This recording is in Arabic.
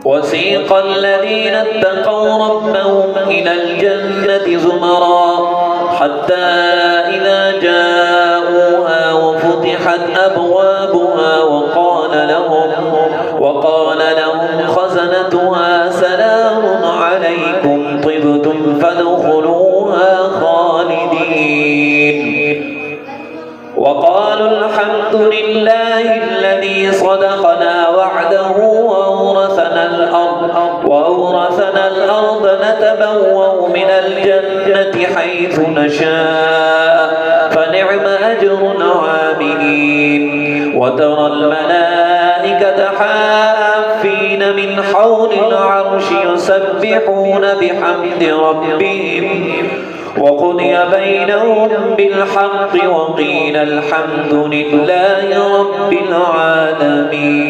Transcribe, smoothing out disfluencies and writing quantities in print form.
وسيق الذين اتقوا ربهم إلى الجنة زمرا حتى إذا جاءوها وفتحت أبوابها وقال لهم خزنتها سلام عليكم طبتم فادخلوها خالدين وقالوا الحمد لله الذي صدقنا وعده وأورثنا الأرض نتبوأ من الجنة حيث نشاء فنعم أجر العاملين وترى الملائكة حافين من حول العرش يسبحون بحمد ربهم وقضي بينهم بالحق وقيل الحمد لله رب العالمين.